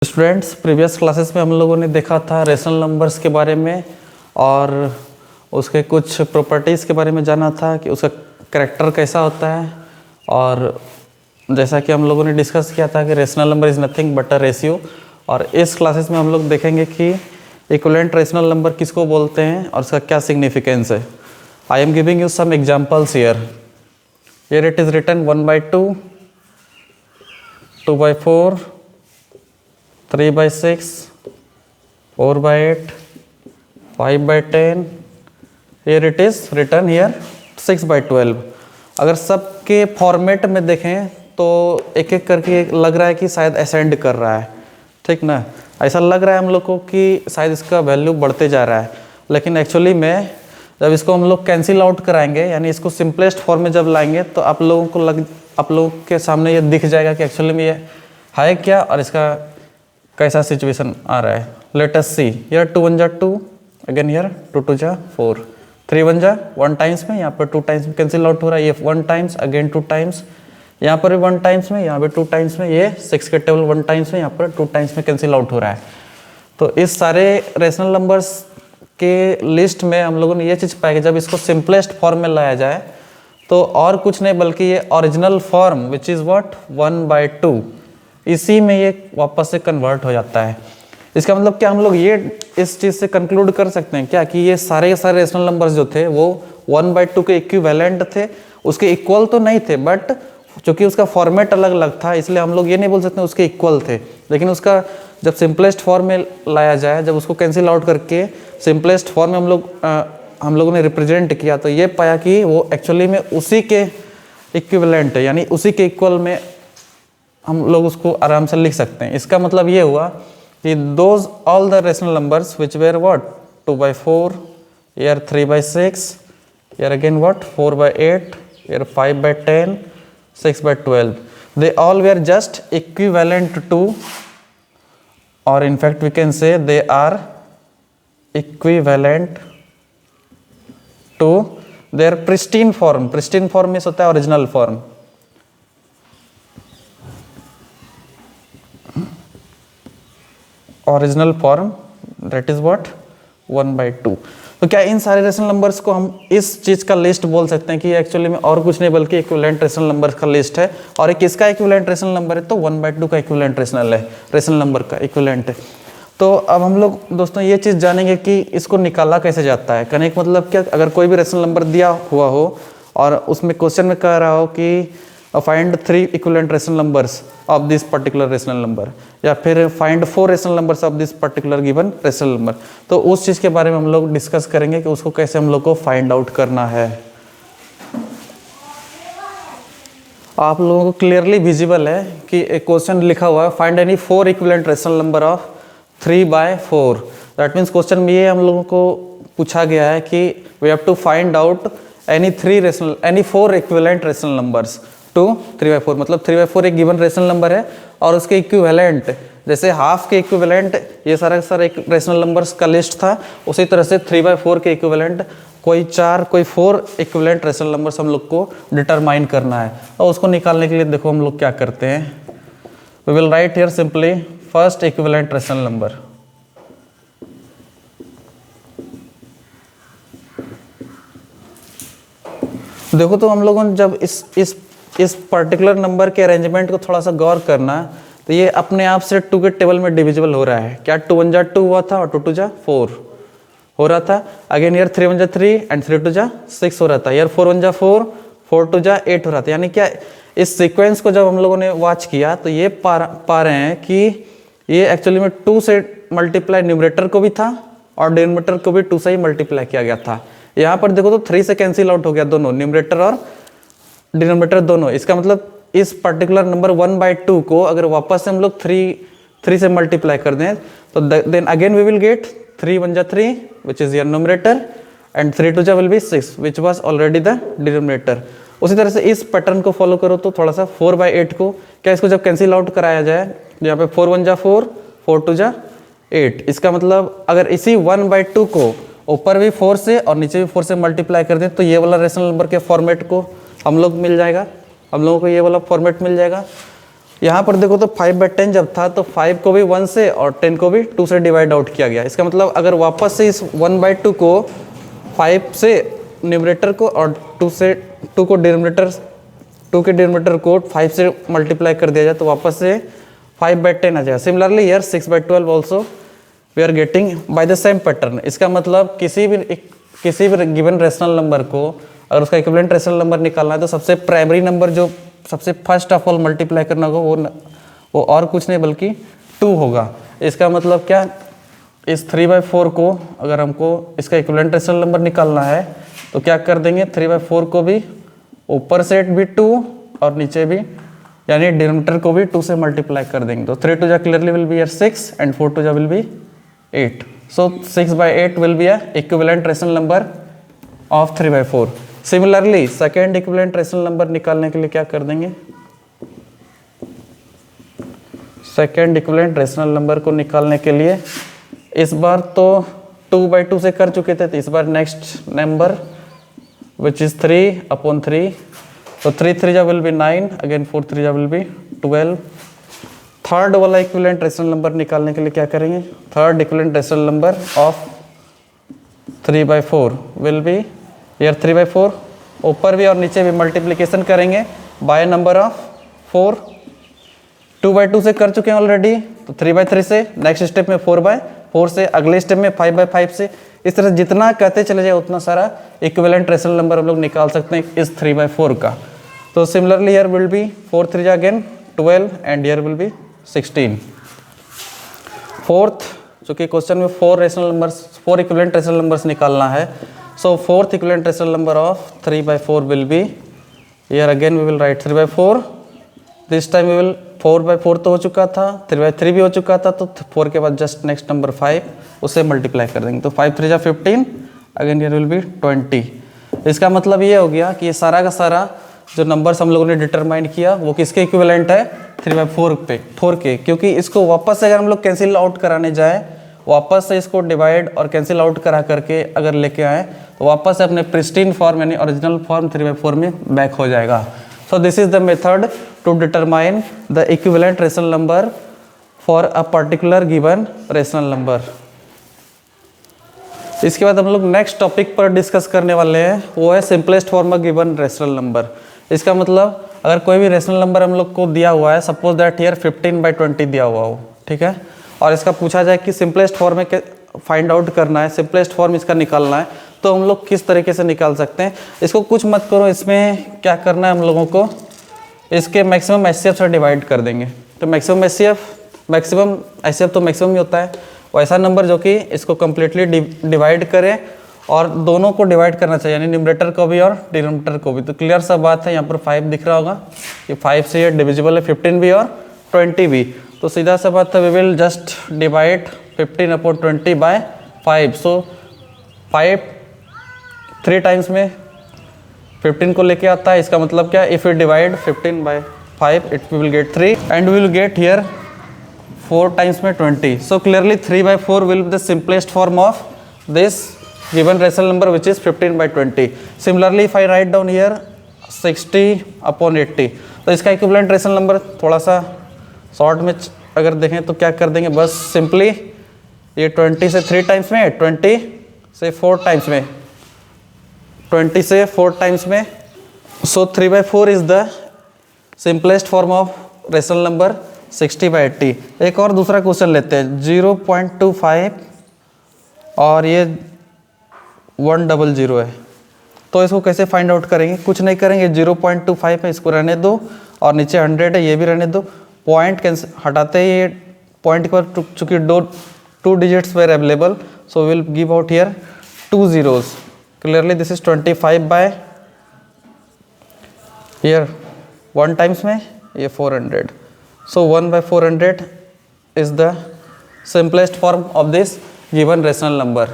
Students, previous classes में हम लोगों ने देखा था रेशनल नंबर्स के बारे में और उसके कुछ प्रॉपर्टीज़ के बारे में जाना था कि उसका करैक्टर कैसा होता है। और जैसा कि हम लोगों ने डिस्कस किया था कि rational number is nothing but a ratio. और इस क्लासेस में हम लोग देखेंगे कि इक्विवेलेंट रेशनल नंबर किसको बोलते हैं और उसका क्या सिग्निफिकेंस है। I am giving you some examples here it is written 1/2, 2/4, 3/6, 4/8, 5/10, here it is written here 6/12। अगर सबके फॉर्मेट में देखें तो एक एक करके लग रहा है कि शायद असेंड कर रहा है, ठीक ना। ऐसा लग रहा है हम लोग को कि शायद इसका वैल्यू बढ़ते जा रहा है, लेकिन एक्चुअली में जब इसको हम लोग कैंसिल आउट कराएंगे यानी इसको सिंपलेस्ट फॉर्म में जब लाएंगे तो आप लोगों के सामने ये दिख जाएगा कि एक्चुअली में ये है क्या और इसका कैसा सिचुएशन आ रहा है। लेट अस सी हियर 2 1 जा 2, अगेन हियर 2 2 जा 4, 3 1 जा 1 टाइम्स में, यहाँ पर 2 टाइम्स में कैंसिल आउट हो रहा है। ये 1 टाइम्स, अगेन 2 टाइम्स, यहाँ पर भी 1 टाइम्स में, यहाँ पे 2 टाइम्स में, ये 6 के टेबल 1 टाइम्स में, यहाँ पर 2 टाइम्स में कैंसिल आउट हो रहा है। तो इस सारे रेशनल नंबर्स के लिस्ट में हम लोगों ने ये चीज़ पाया कि जब इसको सिंपलेस्ट फॉर्म में लाया जाए तो और कुछ नहीं बल्कि ये original form which is what 1/2 इसी में ये वापस से कन्वर्ट हो जाता है। इसका मतलब क्या हम लोग ये इस चीज़ से कंक्लूड कर सकते हैं क्या कि ये सारे रेशनल नंबर्स जो थे वो 1/2 के इक्विवेलेंट थे, उसके इक्वल तो नहीं थे, बट चूंकि उसका फॉर्मेट अलग अलग था इसलिए हम लोग ये नहीं बोल सकते उसके इक्वल थे। लेकिन उसका जब सिंपलेस्ट फॉर्म में लाया जाए, जब उसको कैंसिल आउट करके सिंपलेस्ट फॉर्म में हम लोगों ने रिप्रेजेंट किया तो ये पाया कि वो एक्चुअली में उसी के इक्विवेलेंट है, यानी उसी के इक्वल में हम लोग उसको आराम से लिख सकते हैं। इसका मतलब ये हुआ कि those all the rational numbers which where what 2/4, here 3/6, here again what 4/8, here 5/10, 6/12, they all were just equivalent to, or in fact we can say they are equivalent to their pristine form। pristine form means होता है original form. Original form that is what 1/2। तो क्या इन सारे rational numbers को हम इस चीज़ का list बोल सकते हैं कि एक्चुअली में और कुछ नहीं बल्कि इक्विवेलेंट रेशनल नंबर्स का लिस्ट है। और एक किसका इक्विवेलेंट रेशनल नंबर है तो 1/2 का इक्विवेलेंट रेशनल नंबर का इक्विवेलेंट है। तो अब हम लोग दोस्तों ये चीज़ जानेंगे कि इसको निकाला कैसे जाता है। कहने का मतलब क्या, अगर कोई भी रेशनल नंबर दिया हुआ हो और उसमें क्वेश्चन में कह रहा हो कि find 3 equivalent rational numbers of this particular rational number, या फिर find 4 rational numbers of this particular given rational number, तो उस चीज़ के बारे में हम लोग डिस्कस करेंगे कि उसको कैसे हम लोग को फाइंड आउट करना है। आप लोगों को क्लियरली विजिबल है कि एक क्वेश्चन लिखा हुआ है find any 4 equivalent rational number of 3/4। That means question में ये हम लोगों को पूछा गया है कि we have to find out any 4 equivalent rational numbers to 3/4। मतलब 3/4 एक गिवन रेशनल नंबर है और उसके इक्विवेलेंट, जैसे हाफ के इक्विवेलेंट ये सारा एक रेशनल नंबर्स का लिस्ट था, उसी तरह से 3/4 के इक्विवेलेंट कोई 4 इक्विवेलेंट रेशनल नंबर्स हम लोग को डिटरमाइन करना है। और उसको निकालने के लिए देखो हम लोग क्या करते हैं, we will write here simply first equivalent rational number. देखो तो हम लोगों ने जब इस पर्टिकुलर नंबर के अरेंजमेंट को थोड़ा सा गौर करना तो ये अपने आप से 2 के टेबल में डिविजिबल हो रहा है। क्या 2 1 जा 2 हुआ था और 2 2 जा 4 हो रहा था। अगेन ईयर 3 1 जा 3 एंड 3 2 जा 6 हो रहा था। ईयर 4 1 जा 4, 4 2 जा 8 हो रहा था। यानी क्या इस सीक्वेंस को जब हम लोगों ने वॉच किया तो ये पा रहे हैं कि ये एक्चुअली में 2 से मल्टीप्लाई न्यूमरेटर को भी था और डिनोमिनेटर को भी 2 से ही मल्टीप्लाई किया गया था। यहाँ पर देखो तो 3 से कैंसिल आउट हो गया दोनों, न्यूमरेटर और डिनोमिनेटर दोनों। इसका मतलब इस पर्टिकुलर नंबर 1/2 को अगर वापस से हम लोग 3 से मल्टीप्लाई कर दें तो then again we will get 3 1 जा 3 which is your numerator and 3 2 जा will be 6 which was already the denominator. उसी तरह से इस पैटर्न को फॉलो करो तो थोड़ा सा 4/8 को क्या इसको जब कैंसिल आउट कराया जाए, यहाँ पे 4 1 जा 4, 4 2 जा 8। इसका मतलब अगर इसी 1/2 को ऊपर भी 4 से और नीचे भी 4 से मल्टीप्लाई कर दें तो ये वाला रेशनल नंबर के फॉर्मेट को हम लोग मिल जाएगा, हम लोगों को ये वाला फॉर्मेट मिल जाएगा। यहाँ पर देखो तो 5/10 जब था तो 5 को भी 1 से और 10 को भी 2 से डिवाइड आउट किया गया। इसका मतलब अगर वापस से इस 1/2 को 5 से न्यूमरेटर को और 2 को डिनोमिनेटर, 2 के डिनोमिनेटर को 5 से मल्टीप्लाई कर दिया जाए तो वापस से 5/10 आ जाएगा। Similarly here 6/12 also we are getting by the same pattern. इसका मतलब किसी भी गिवन रेशनल नंबर को अगर उसका इक्विवेलेंट रेशनल नंबर निकालना है तो सबसे प्राइमरी नंबर जो सबसे फर्स्ट ऑफ ऑल मल्टीप्लाई करना होगा वो और कुछ नहीं बल्कि 2 होगा। इसका मतलब क्या, इस 3/4 को अगर हमको इसका इक्विवेलेंट रेशनल नंबर निकालना है तो क्या कर देंगे, 3/4 को भी ऊपर से भी 2 और नीचे भी यानी डिनोमिनेटर को भी 2 से मल्टीप्लाई कर देंगे। तो 3 2 जा क्लियरली विल बी 6 एंड 4 2 जा will B 8। So 6/8 will be a equivalent rational number of 3/4। Similarly second equivalent rational number निकालने के लिए क्या कर देंगे, सेकेंड इक्विवेलेंट रेशनल नंबर को निकालने के लिए इस बार तो 2/2 से कर चुके थे तो इस बार नेक्स्ट नंबर विच इज 3/3। तो 3 3 जा विल बी 9, अगेन 4 3 जा विल बी 12। थर्ड वाला इक्विवेलेंट रेशनल नंबर निकालने के लिए क्या करेंगे, third equivalent rational number of 3/4 will B यार 3/4 ऊपर भी और नीचे भी मल्टीप्लिकेशन करेंगे बाय नंबर ऑफ 4। 2/2 से कर चुके हैं ऑलरेडी तो 3/3 से, नेक्स्ट स्टेप में 4/4 से, अगले स्टेप में 5/5 से। इस तरह जितना कहते चले जाए उतना सारा इक्विवेलेंट रेशनल नंबर हम लोग निकाल सकते हैं इस 3/4 का। तो सिमिलरली हियर विल बी 4 3 जा again 12 and here will be 16। Fourth, चूंकि क्वेश्चन में 4 rational numbers, 4 equivalent rational numbers निकालना है। So fourth equivalent rational number of 3/4 will be, here again we will write 3/4, this time we will 4/4 तो हो चुका था, 3/3 भी हो चुका था तो 4 के बाद जस्ट नेक्स्ट नंबर 5 उसे मल्टीप्लाई कर देंगे तो 5 3 जा 15, अगेन here will be 20। इसका मतलब ये हो गया कि ये सारा का सारा जो नंबर्स हम लोगों ने डिटरमाइन किया वो किसके इक्विवेलेंट है, 3/4 के, क्योंकि इसको वापस से अगर हम लोग कैंसिल आउट कराने जाए, वापस से इसको डिवाइड और कैंसिल आउट करा करके अगर लेके आए तो वापस से अपने प्रिस्टीन फॉर्म यानी ओरिजिनल फॉर्म 3/4 में बैक हो जाएगा। So this is the method to determine the equivalent rational number for a particular given rational number. इसके बाद हम लोग नेक्स्ट टॉपिक पर डिस्कस करने वाले हैं, वो है simplest form of given rational number. इसका मतलब अगर कोई भी रेशनल नंबर हम लोग को दिया हुआ है, सपोज दैट हियर 15/20 दिया हुआ हो, ठीक है, और इसका पूछा जाए कि सिंपलेस्ट फॉर्म में फाइंड आउट करना है, सिंपलेस्ट फॉर्म इसका निकालना है, तो हम लोग किस तरीके से निकाल सकते हैं। इसको कुछ मत करो, इसमें क्या करना है हम लोगों को, इसके मैक्सिमम एचसीएफ से डिवाइड कर देंगे। तो मैक्सिमम एचसीएफ तो मैक्सिमम ही होता है, वैसा नंबर जो कि इसको कम्प्लीटली डिवाइड करें और दोनों को डिवाइड करना चाहिए, यानी न्यूमरेटर को भी और डिनोमिनेटर को भी। तो क्लियर सा बात है, यहाँ पर 5 दिख रहा होगा कि 5 से ये डिविजिबल है, 15 भी और 20 भी। तो सीधा सा बात है, we will just divide 15/20 by 5। So 5 3 times में 15 को लेके आता है, इसका मतलब क्या, if you divide 15/5 it will get 3 and we will get here 4 times में 20। So clearly 3/4 will be the simplest form of this given rational number which is 15/20। Similarly if I write down here 60/80, तो इसका equivalent rational number थोड़ा सा short में अगर देखें तो क्या कर देंगे, बस सिंपली ये 20 से 3 टाइम्स में, 20 से 4 टाइम्स में, 20 से 4 टाइम्स में। सो 3/4 is the simplest form of rational number 60/80। एक और दूसरा क्वेश्चन लेते हैं, 0.25 और ये 100 है, तो इसको कैसे फाइंड आउट करेंगे, कुछ नहीं करेंगे, 0.25 है इसको रहने दो और नीचे 100 है ये भी रहने दो, पॉइंट कैंसिल हटाते ही ये पॉइंट पर चूंकि 2 digits were available, so will give out here 2 zeros। Clearly this is 25 by here 1 times में ये 400। So 1/400 is the simplest form of this given rational number.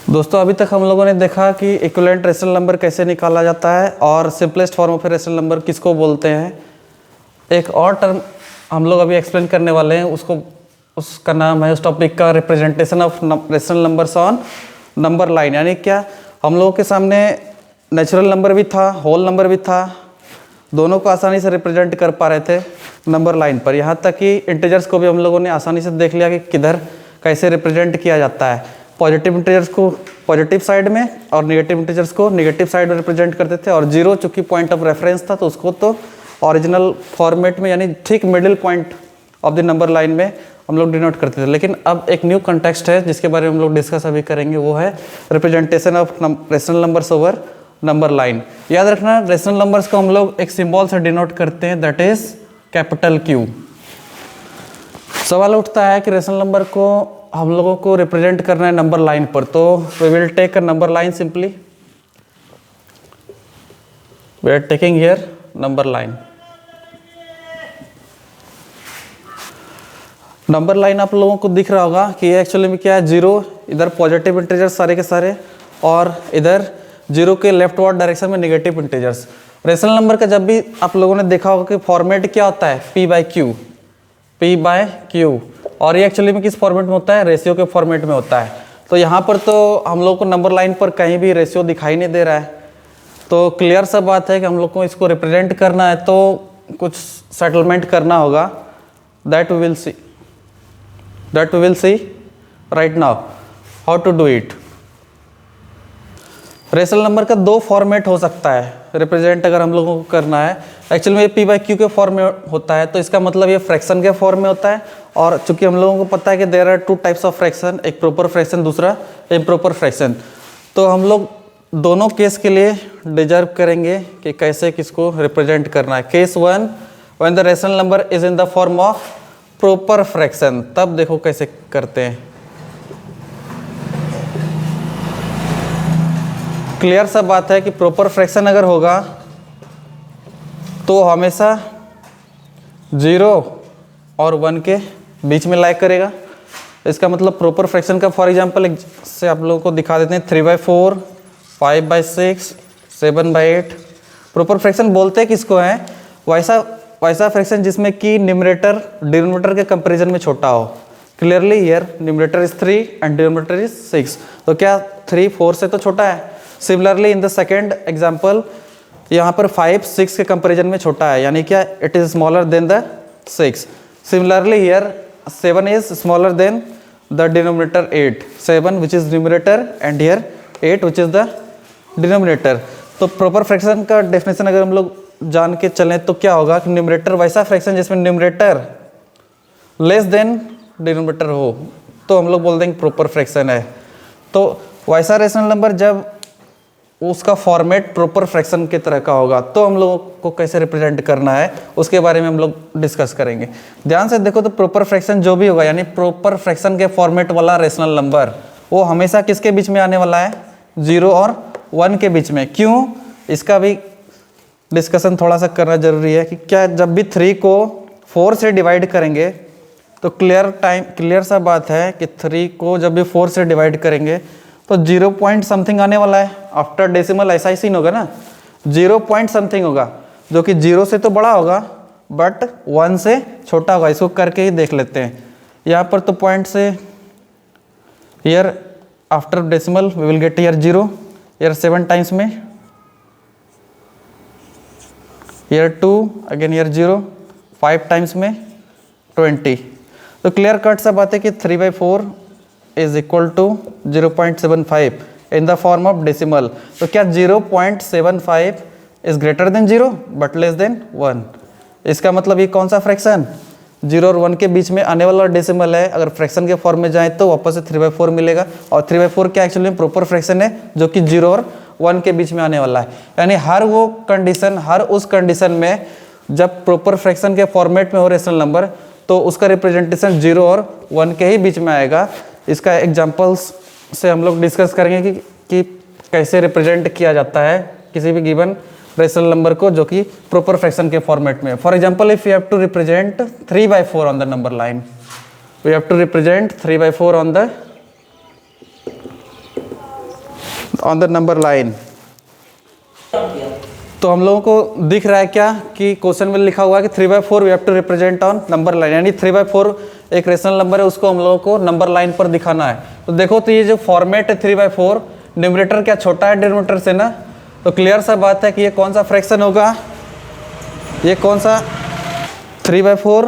दोस्तों अभी तक हम लोगों ने देखा कि इक्विवेलेंट रेशनल नंबर कैसे निकाला जाता है और simplest form of rational number किसको बोलते हैं। एक और टर्म हम लोग अभी एक्सप्लेन करने वाले हैं, उसका नाम है, उस टॉपिक का, representation of rational numbers on number line. यानी क्या, हम लोगों के सामने नेचुरल नंबर भी था, होल नंबर भी था, दोनों को आसानी से रिप्रेजेंट कर पा रहे थे नंबर लाइन पर। यहाँ तक कि इंटीजर्स को भी हम लोगों ने आसानी से देख लिया कि किधर कैसे रिप्रेजेंट किया जाता है। पॉजिटिव इंटीजर्स को पॉजिटिव साइड में और नेगेटिव इंटीजर्स को नेगेटिव साइड में रिप्रेजेंट करते थे, और जीरो चूँकि पॉइंट ऑफ रेफरेंस था तो उसको तो ओरिजिनल फॉर्मेट में यानी ठीक middle point of the number line में हम लोग डिनोट करते थे। लेकिन अब एक न्यू कंटेक्स्ट है जिसके बारे में हम लोग डिस्कस अभी करेंगे, वो है representation of rational numbers over number line. याद रखना रेशनल नंबर्स को हम लोग एक सिंबल से डिनोट करते हैं, दैट इज कैपिटल क्यू। सवाल उठता है कि रेशनल नंबर को हम लोगों को रिप्रेजेंट करना है नंबर लाइन पर, तो we will take a number line simply, we are taking here number line. Number line आप लोगों को दिख रहा होगा कि ये एक्चुअली में क्या है, जीरो इधर पॉजिटिव इंटीजर्स सारे के सारे, और इधर जीरो के लेफ्ट वर्ड डायरेक्शन में नेगेटिव इंटीजर्स। रेशनल नंबर का जब भी आप लोगों ने देखा होगा कि फॉर्मेट क्या होता है, P बाय क्यू, और ये एक्चुअली में किस फॉर्मेट में होता है, रेशियो के फॉर्मेट में होता है। तो यहाँ पर तो हम लोग को नंबर लाइन पर कहीं भी रेशियो दिखाई नहीं दे रहा है, तो क्लियर सा बात है कि हम लोग को इसको रिप्रेजेंट करना है तो कुछ सेटलमेंट करना होगा, that we will see right now how to do it. Rational number का दो फॉर्मेट हो सकता है रिप्रेजेंट अगर हम लोगों को करना है। एक्चुअली में ये P बाई क्यू के फॉर्म में होता है, तो इसका मतलब ये फ्रैक्शन के फॉर्म में होता है, और चूंकि हम लोगों को पता है कि there are two types of fraction, एक प्रॉपर फ्रैक्शन दूसरा इम्प्रॉपर फ्रैक्शन, तो हम लोग दोनों केस के लिए डिजर्व करेंगे कि कैसे किसको रिप्रेजेंट करना है। Case one, when the rational number is in the form of proper fraction, तब देखो कैसे करते हैं। क्लियर सा बात है कि प्रॉपर फ्रैक्शन अगर होगा तो हमेशा 0 और 1 के बीच में लाइक करेगा। इसका मतलब प्रॉपर फ्रैक्शन का फॉर एग्जांपल से आप लोगों को दिखा देते हैं, 3/4, 5/6, 7/8। प्रॉपर फ्रैक्शन बोलते किसको है, वैसा फ्रैक्शन जिसमें कि न्यूमरेटर डिनोमिनेटर के कंपैरिजन में छोटा हो। Clearly here numerator is 3 and denominator is 6, तो क्या 3 4 से तो छोटा है। Similarly in the second example यहाँ पर 5 6 के कंपैरिजन में छोटा है, यानी क्या it is smaller than the 6। Similarly here 7 is smaller than the denominator 8, 7 which is numerator and here 8 which is the denominator. तो प्रॉपर फ्रैक्शन का डेफिनेशन अगर हम लोग जान के चलें तो क्या होगा कि न्यूमरेटर वैसा फ्रैक्शन जिसमें न्यूमरेटर लेस देन डिनोमिनेटर हो, तो हम लोग बोल देंगे प्रॉपर फ्रैक्शन है। तो वैसा रेशनल नंबर जब उसका फॉर्मेट प्रॉपर फ्रैक्शन की तरह का होगा तो हम लोगों को कैसे रिप्रेजेंट करना है उसके बारे में हम लोग डिस्कस करेंगे। ध्यान से देखो तो प्रॉपर फ्रैक्शन जो भी होगा, यानी प्रॉपर फ्रैक्शन के फॉर्मेट वाला रेशनल नंबर, वो हमेशा किसके बीच में आने वाला है, 0 और 1 के बीच में। क्यों, इसका भी डिस्कशन थोड़ा सा करना जरूरी है कि क्या जब भी 3 को 4 से डिवाइड करेंगे तो क्लियर सा बात है कि 3 को जब भी 4 से डिवाइड करेंगे तो 0 पॉइंट समथिंग आने वाला है। आफ्टर डेसिमल ऐसा ही सीन होगा ना, 0 पॉइंट समथिंग होगा जो कि 0 से तो बड़ा होगा बट 1 से छोटा होगा। इसको करके ही देख लेते हैं। यहाँ पर तो पॉइंट से here after decimal we will get here 0, here 7 times में, हियर 2 अगेन हियर 0, 5 टाइम्स में 20। तो क्लियर कट सा बात है कि 3/4 is equal to 0.75 in the form of decimal. तो क्या 0.75 is greater than 0 but less than 1। इसका मतलब ये कौन सा फ्रैक्शन, 0 और 1 के बीच में आने वाला डेसिमल है। अगर फ्रैक्शन के फॉर्म में जाए तो वापस से 3/4 मिलेगा, और 3/4 क्या एक्चुअली में प्रॉपर फ्रैक्शन है जो कि 0 और 1 के बीच में आने वाला है। यानी हर उस कंडीशन में जब प्रॉपर फ्रैक्शन के फॉर्मेट में हो रेशनल नंबर तो उसका रिप्रेजेंटेशन 0 और 1 के ही बीच में आएगा। इसका एग्जांपल्स से हम लोग डिस्कस करेंगे कि कैसे रिप्रेजेंट किया जाता है किसी भी गिवन रेशनल नंबर को जो कि प्रॉपर फ्रैक्शन के फॉर्मेट में। For example if you have to represent 3/4 on the number line, we have to represent 3/4 on the number line. तो हम लोगों को दिख रहा है क्या कि क्वेश्चन में लिखा हुआ है कि 3/4 we have to represent on number line, यानी 3/4 एक रेशनल नंबर है उसको हम लोगों को नंबर लाइन पर दिखाना है। तो देखो तो ये जो फॉर्मेट है 3/4, न्यूमरेटर क्या छोटा है डिनोमिनेटर से ना, तो क्लियर सा बात है कि ये कौन सा फ्रैक्शन होगा, ये कौन सा 3/4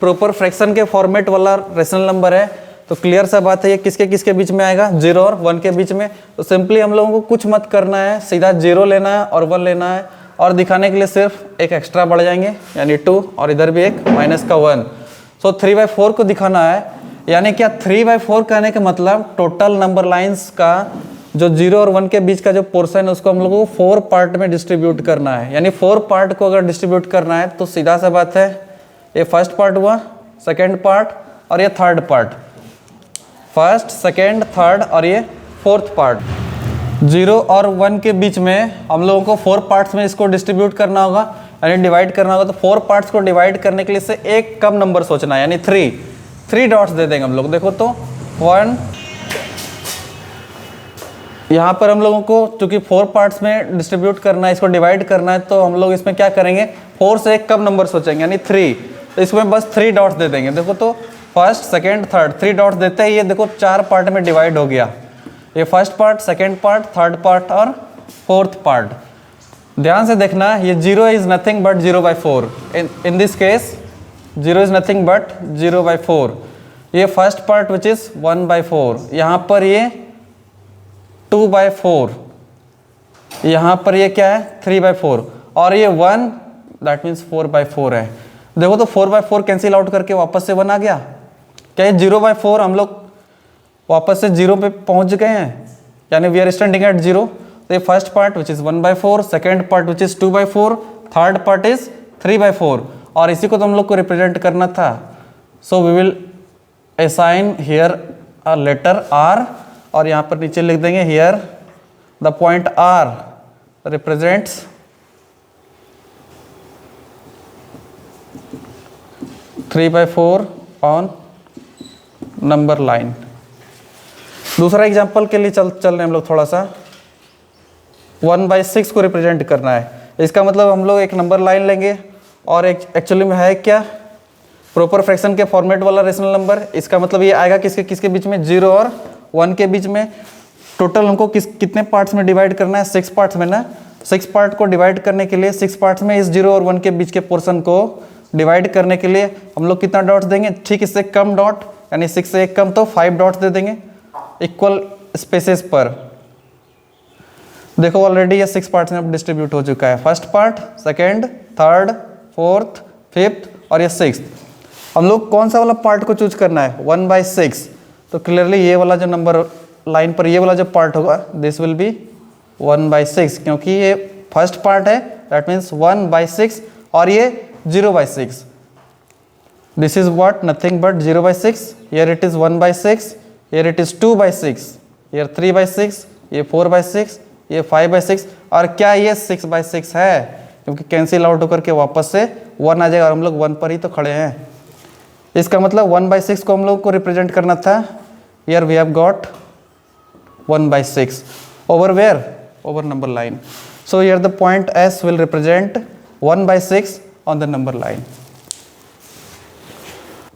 प्रॉपर फ्रैक्शन के फॉर्मेट वाला रेशनल नंबर है। तो क्लियर सा बात है ये किसके किसके बीच में आएगा, 0 और 1 के बीच में। तो सिंपली हम लोगों को कुछ मत करना है, सीधा 0 लेना है और 1 लेना है, और दिखाने के लिए सिर्फ एक एक्स्ट्रा बढ़ जाएंगे यानी 2, और इधर भी एक माइनस का 1। सो 3/4 को दिखाना है, यानी क्या 3/4 कहने का मतलब टोटल नंबर लाइंस का जो 0 और 1 के बीच का जो पोर्शन है उसको हम लोगों को 4 पार्ट में डिस्ट्रीब्यूट करना है। यानी 4 पार्ट को अगर डिस्ट्रीब्यूट करना है तो सीधा सा बात है, ये फर्स्ट पार्ट हुआ, सेकेंड पार्ट और ये third part, first second third और ये फोर्थ पार्ट। 0 और 1 के बीच में हम लोगों को 4 पार्ट्स में इसको डिस्ट्रीब्यूट करना होगा, यानी डिवाइड करना होगा। तो 4 पार्ट्स को डिवाइड करने के लिए से एक कम नंबर सोचना है, यानी 3 डॉट्स दे देंगे हम लोग। देखो तो 1, यहाँ पर हम लोगों को चूंकि 4 पार्ट्स में डिस्ट्रीब्यूट करना है, इसको डिवाइड करना है, तो हम लोग इसमें क्या करेंगे, 4 से एक कम नंबर सोचेंगे यानी 3, तो इसमें बस 3 डॉट्स दे देंगे। देखो तो फर्स्ट सेकेंड थर्ड 3 डॉट्स देते हैं, ये देखो 4 पार्ट में डिवाइड हो गया, ये first part, second part, third part और फोर्थ पार्ट। ध्यान से देखना, ये 0 is nothing but 0/4। In this case 0 is nothing but 0/4। ये फर्स्ट पार्ट विच इज 1/4, यहाँ पर ये 2/4, यहाँ पर ये क्या है 3/4, और ये 1 दैट मीन्स 4/4 है। देखो तो 4/4 कैंसिल आउट करके वापस से 1 आ गया। क्या ये 0/4 हम लोग वापस से 0 पे पहुंच गए हैं, यानी वी आर स्टैंडिंग एट 0। तो ये first part which is 1/4, second part which is 2/4, third part is 3/4, और इसी को तो हम लोग को रिप्रेजेंट करना था। So we will assign here a letter R, और यहाँ पर नीचे लिख देंगे here the point R represents three by four on number line. दूसरा एग्जांपल के लिए चल रहे हैं हम लोग, थोड़ा सा 1/6 को रिप्रेजेंट करना है। इसका मतलब हम लोग एक नंबर लाइन लेंगे, और एक एक्चुअली में है क्या, प्रॉपर फ्रैक्शन के फॉर्मेट वाला रेशनल नंबर। इसका मतलब ये आएगा किसके किसके बीच में, 0 और 1 के बीच में। टोटल हमको कितने पार्ट्स में डिवाइड करना है, 6 पार्ट्स में ना। 6 पार्ट को डिवाइड करने के लिए 6 पार्ट्स में इस 0 और 1 के बीच के पोर्शन को डिवाइड करने के लिए हम लोग कितना डॉट्स देंगे, ठीक इससे कम डॉट, यानी 6 से एक कम तो 5 डॉट्स दे देंगे इक्वल स्पेसेस पर। देखो ऑलरेडी ये 6 पार्ट्स में डिस्ट्रीब्यूट हो चुका है, first part, second, third, fourth, fifth और ये 6th। हम लोग कौन सा वाला पार्ट को चूज करना है, 1/6। तो क्लियरली ये वाला जो नंबर लाइन पर ये वाला जो पार्ट होगा दिस विल बी 1/6, क्योंकि ये फर्स्ट पार्ट है, दैट मीन्स 1/6, और ये 0/6। This is what, nothing but 0/6। Here it is 1/6, here it is 2/6, here 3/6, ये 4/6, ये 5/6, और क्या ये 6/6 है, क्योंकि कैंसिल आउट होकर के वापस से 1 आ जाएगा, और हम लोग 1 पर ही तो खड़े हैं। इसका मतलब 1/6 को हम लोग को रिप्रेजेंट करना था। Here we have got 1/6 over where, over number line. So here the point S will represent 1/6 on the number line.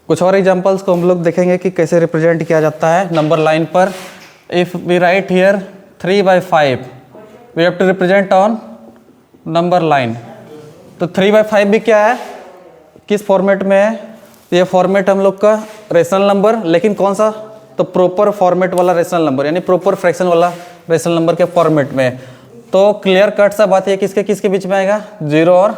कुछ और एग्जांपल्स को हम लोग देखेंगे कि कैसे रिप्रेजेंट किया जाता है नंबर लाइन पर। If we write here 3/5, we have to represent on number line. तो 3/5 भी क्या है, किस फॉर्मेट में है, ये फॉर्मेट हम लोग का रेशनल नंबर, लेकिन कौन सा, तो प्रॉपर फॉर्मेट वाला रेशनल नंबर, यानी प्रॉपर फ्रैक्शन वाला रेशनल नंबर के फॉर्मेट में। तो क्लियर कट सा बात है किसके किसके बीच में आएगा, 0 और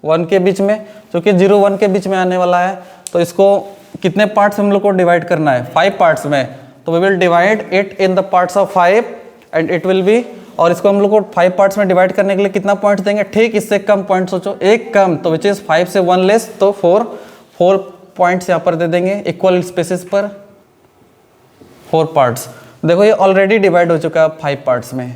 1 के बीच में। क्योंकि 0 1 के बीच में आने वाला है, तो इसको कितने पार्ट्स हम लोग को डिवाइड करना है, 5 पार्ट्स में। तो we will divide it in the parts of 5 and it will be, और इसको हम लोग को 5 पार्ट्स में डिवाइड करने के लिए कितना पॉइंट्स देंगे, ठीक इससे कम पॉइंट सोचो, एक कम, तो विच इज 5 से 1 लेस, तो 4 पॉइंट्स यहाँ पर दे देंगे इक्वल स्पेसेस पर, 4 पार्ट्स। देखो ये ऑलरेडी डिवाइड हो चुका है 5 पार्ट्स में,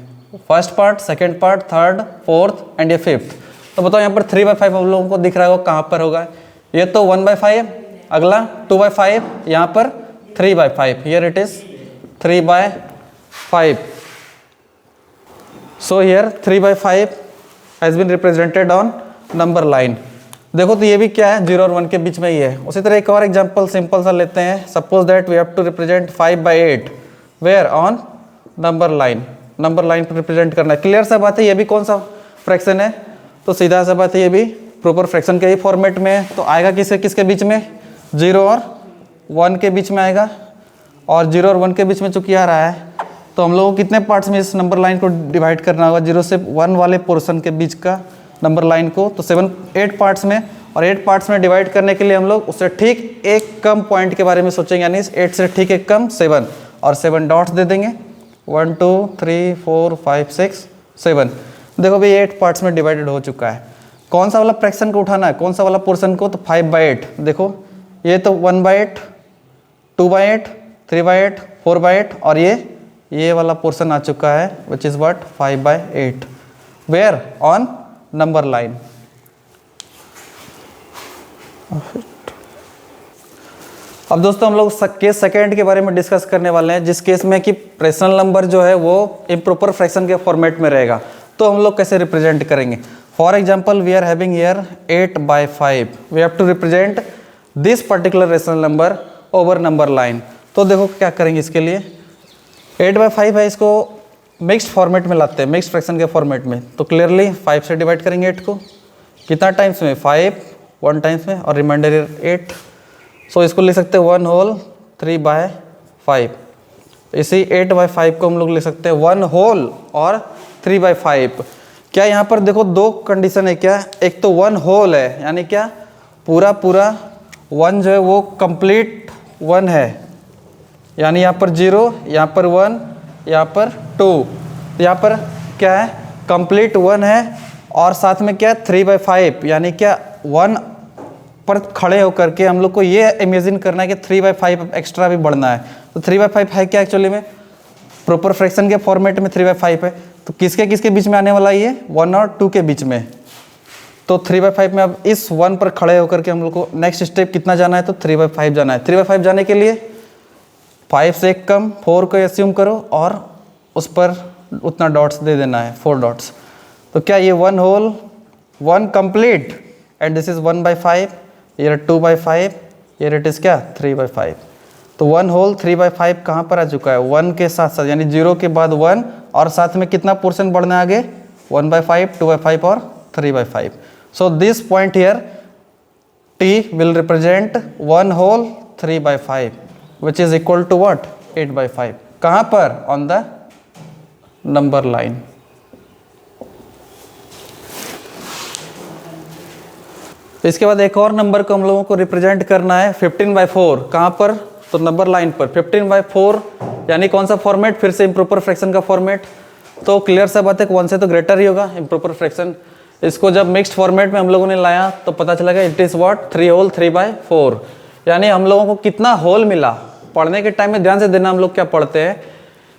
first part, second part, third, fourth and ये 5th। तो बताओ यहाँ पर 3/5 हम लोगों को दिख रहा होगा, कहाँ पर होगा, ये तो 1/5, अगला 2/5, यहाँ पर 3/5, here it is 3/5। So here 3/5 has been represented on number line. देखो तो ये भी क्या है, 0 और 1 के बीच में ही है। उसी तरह एक और एग्जांपल सिंपल सा लेते हैं। Suppose that we have to represent 5/8 where on number line. Number line पर रिप्रेजेंट करना है। क्लियर सा बात है, ये भी कौन सा फ्रैक्शन है, तो सीधा सा बात है ये भी प्रॉपर फ्रैक्शन के ही फॉर्मेट में है। तो आएगा किसके किसके बीच में, 0 और 1 के बीच में आएगा, और 0 और 1 के बीच में चूंकि आ रहा है तो हम लोगों को कितने पार्ट्स में इस नंबर लाइन को डिवाइड करना होगा, 0 से 1 वाले पोर्शन के बीच का नंबर लाइन को, तो 8 पार्ट्स में, और 8 पार्ट्स में डिवाइड करने के लिए हम लोग उससे ठीक एक कम पॉइंट के बारे में सोचेंगे, यानी 8 से ठीक एक कम 7, और 7 डॉट्स दे देंगे, 1 2 3 4 5 6 7। देखो भाई 8 पार्ट्स में डिवाइडेड हो चुका है। कौन सा वाला फ्रैक्शन को उठाना है, कौन सा वाला पोर्शन को, तो 5/8। देखो ये तो 1/8, 2/8, 3/8, 4/8, और ये वाला पोर्शन आ चुका है which is what 5/8, where on number line. अब दोस्तों हम लोग केस सेकेंड के बारे में डिस्कस करने वाले हैं, जिस केस में कि फ्रैक्शनल नंबर जो है वो इम्प्रॉपर फ्रैक्शन के फॉर्मेट में रहेगा। तो हम लोग कैसे रिप्रेजेंट करेंगे, for example we are having here 8/5, we have to represent this particular rational number over number line. तो देखो क्या करेंगे इसके लिए, 8/5 है, इसको मिक्स्ड फॉर्मेट में लाते हैं, मिक्स्ड फ्रैक्शन के फॉर्मेट में। तो क्लियरली 5 से डिवाइड करेंगे 8 को, कितना टाइम्स में, 5 1 टाइम्स में, और रिमाइंडर 8। सो इसको लिख सकते हैं 1 होल 3/5। इसी 8/5 को हम लोग लिख सकते हैं 1 होल और 3/5। क्या यहाँ पर देखो दो कंडीशन है क्या, एक तो 1 होल है, यानी क्या पूरा 1 जो है वो कंप्लीट 1 है, यानी यहाँ पर 0, यहाँ पर 1, यहाँ पर 2, यहाँ पर क्या है कंप्लीट 1 है, और साथ में क्या 3/5, यानी क्या 1 पर खड़े होकर के हम लोग को ये इमेजिन करना है कि 3/5 एक्स्ट्रा भी बढ़ना है। तो 3/5 है क्या एक्चुअली में, प्रॉपर फ्रैक्शन के फॉर्मेट में 3/5 है, तो किसके किसके बीच में आने वाला है, ये 1 और 2 के बीच में। तो 3/5 में अब इस 1 पर खड़े होकर के हम लोग को नेक्स्ट स्टेप कितना जाना है, तो 3/5 जाना है। 3/5 जाने के लिए 5 से एक कम 4 को एस्यूम करो, और उस पर उतना डॉट्स दे देना है, 4 डॉट्स। तो क्या ये 1 whole 1 complete, and this is 1/5, ये 2/5, ये इट इज क्या 3/5। तो 1 होल 3/5 कहाँ पर आ चुका है, 1 के साथ साथ, यानी 0 के बाद 1, और साथ में कितना पोर्शन बढ़ना है आगे, 1/5, 2/5 और 3/5। So this point here t will represent 1 whole 3/5 which is equal to what 8/5। कहाँ पर, on the number line। इसके बाद एक और नंबर को हम लोगों को रिप्रेजेंट करना है 15/4। कहाँ पर, तो नंबर लाइन पर 15/4, यानी कौन सा फॉर्मेट, फिर से इम्प्रॉपर फ्रैक्शन का फॉर्मेट। तो क्लियर सा बात है 1 से तो ग्रेटर ही होगा इम्प्रॉपर फ्रैक्शन। इसको जब मिक्स्ड फॉर्मेट में हम लोगों ने लाया तो पता चला कि इट इज़ व्हाट 3 होल 3/4, यानी हम लोगों को कितना होल मिला। पढ़ने के टाइम में ध्यान से देना, हम लोग क्या पढ़ते हैं,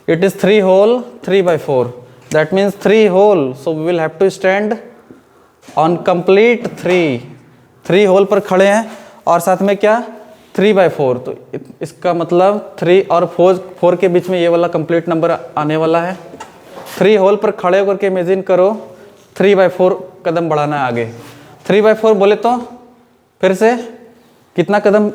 it is 3 whole 3/4, that means 3 whole, so we will have to stand on complete 3 whole पर खड़े हैं, और साथ में क्या 3/4। तो इसका मतलब 3 और 4 के बीच में ये वाला कंप्लीट नंबर आने वाला है। 3 होल पर खड़े होकर के इमेजिन करो 3/4 कदम बढ़ाना है आगे। 3/4 बोले तो फिर से कितना कदम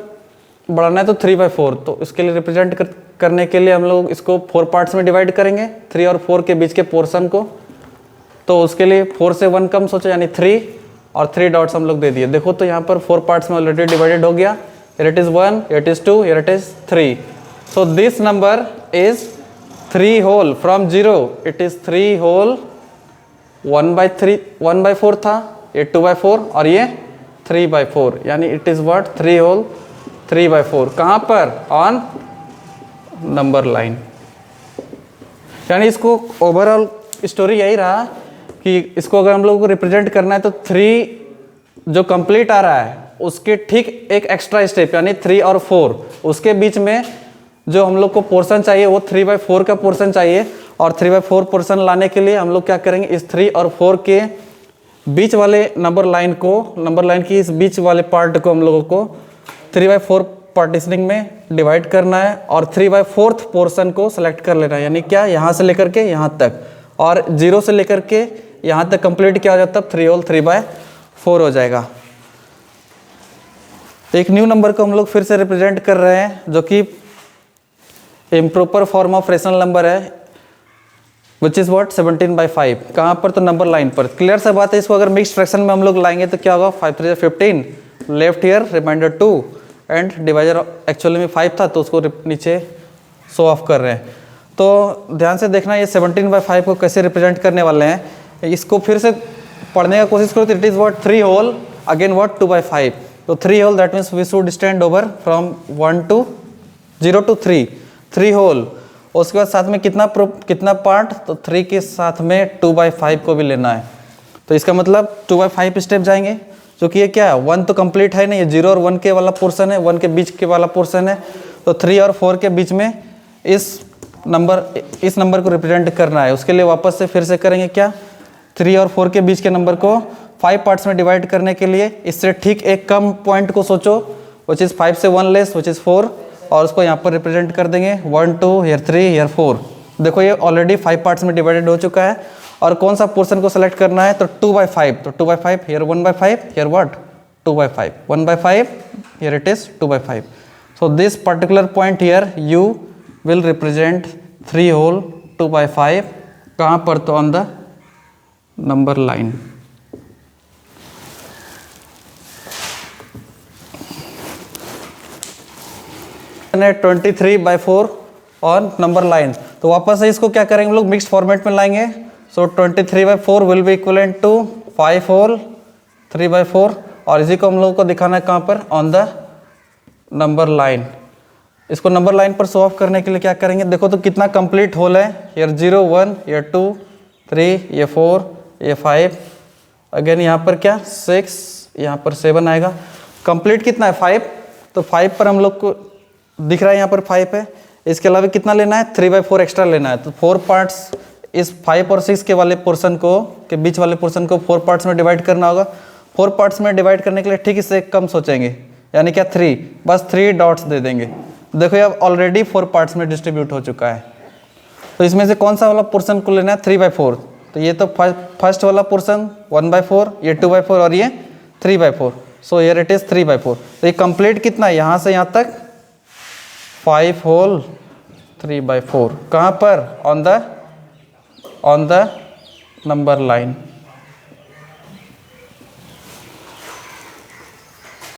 बढ़ाना है, तो 3/4। तो इसके लिए रिप्रेजेंट करने के लिए हम लोग इसको 4 पार्ट्स में डिवाइड करेंगे, 3 और 4 के बीच के पोर्शन को। तो उसके लिए 4 से 1 कम सोचा, यानी 3, और 3 डॉट्स हम लोग दे दिए। देखो तो यहाँ पर 4 पार्ट्स में ऑलरेडी डिवाइडेड हो गया, here it is 1, here it is 2, here it is 3। So this number is 3 whole from 0, it is 3 whole 1/4 था, ये 2/4 और ये 3/4, यानी it is what 3 whole 3/4। कहाँ पर, on नंबर लाइन। यानी इसको ओवरऑल स्टोरी यही रहा कि इसको अगर हम लोगों को रिप्रेजेंट करना है तो 3 जो कंप्लीट आ रहा है उसके ठीक एक एक्स्ट्रा स्टेप, यानी 3 और 4 उसके बीच में जो हम लोग को पोर्शन चाहिए वो 3/4 का पोर्शन चाहिए। और 3/4 पोर्शन लाने के लिए हम लोग क्या करेंगे, इस 3 और 4 के बीच वाले नंबर लाइन की इस बीच वाले पार्ट को हम लोगों को 3/4 पार्टीशनिंग में डिवाइड करना है, और 3/4 पोर्शन को सेलेक्ट कर लेना है, यानी क्या यहाँ से लेकर के यहाँ तक, और 0 से लेकर के यहाँ तक कंप्लीट किया हो जाए तब 3 होल 3/4 हो जाएगा। एक न्यू नंबर को हम लोग फिर से रिप्रेजेंट कर रहे हैं जो कि improper form of rational number है। Which is what 17/5। कहाँ पर? तो नंबर लाइन पर। क्लियर सा बात है। इसको अगर मिक्स फ्रैक्शन में हम लोग लाएंगे तो क्या होगा? 5 3 15, left here reminder 2 and divisor actually में 5 था तो उसको नीचे शो ऑफ कर रहे हैं। तो ध्यान से देखना ये 17/5 को कैसे रिप्रेजेंट करने वाले हैं। इसको फिर से पढ़ने का कोशिश करो तो it is what 3 whole again what 2/5। तो 3 whole that means we should stand over from 0 to 3 whole. उसके बाद साथ में कितना पार्ट? तो 3 के साथ में 2/5 को भी लेना है। तो इसका मतलब 2/5 स्टेप जाएंगे, जो कि ये क्या है 1 तो कंप्लीट है नहीं, ये 0 और 1 के वाला पोर्शन है, 1 के बीच के वाला पोर्शन है। तो 3 और 4 के बीच में इस नंबर को रिप्रेजेंट करना है। उसके लिए वापस से फिर से करेंगे क्या? 3 और 4 के बीच के नंबर को 5 पार्ट्स में डिवाइड करने के लिए इससे ठीक एक कम पॉइंट को सोचो, विच इज़ 5 से 1 लेस, विच इज़ 4, और उसको यहाँ पर रिप्रेजेंट कर देंगे 1 2 here 3 here 4। देखो ये ऑलरेडी 5 पार्ट्स में डिवाइडेड हो चुका है। और कौन सा पोर्शन को सेलेक्ट करना है? तो 2/5। तो 2/5 here 1/5 here what 2/5, 1/5 here it is 2/5। so this particular point here you will represent 3 whole 2/5। कहाँ पर? तो on the number line। ने 23/4 ऑन नंबर लाइन। तो वापस से इसको क्या करेंगे हम लोग? मिक्स्ड फॉर्मेट में लाएंगे। So 23/4 will be equivalent to 5 whole 3/4, और इसी को हम लोगों को दिखाना है कहाँ पर? On the number line. इसको नंबर लाइन पर शो ऑफ करने के लिए क्या करेंगे? देखो तो कितना कंप्लीट होल है। ईयर 0 1 ईयर 2 3 ये 4 ये 5, अगेन यहाँ पर क्या 6, यहाँ पर 7 आएगा। कंप्लीट कितना है? 5। तो 5 पर हम लोग को दिख रहा है यहाँ पर 5 है। इसके अलावा कितना लेना है? 3/4 एक्स्ट्रा लेना है। तो 4 पार्ट्स इस 5 और 6 के वाले पोर्शन को के बीच वाले पोर्शन को 4 पार्ट्स में डिवाइड करना होगा। 4 पार्ट्स में डिवाइड करने के लिए ठीक इससे कम सोचेंगे, यानी क्या 3, बस 3 डॉट्स दे देंगे। देखो ये अब ऑलरेडी 4 पार्ट्स में डिस्ट्रीब्यूट हो चुका है। तो इसमें से कौन सा वाला पोर्शन को लेना है? 3/4। तो ये तो फर्स्ट वाला पोर्शन 1/4, ये 2/4 और ये 3/4। So here it is 3/4। तो ये कंप्लीट कितना है? यहाँ से यहाँ तक 5 होल 3/4। कहाँ पर? On the number line.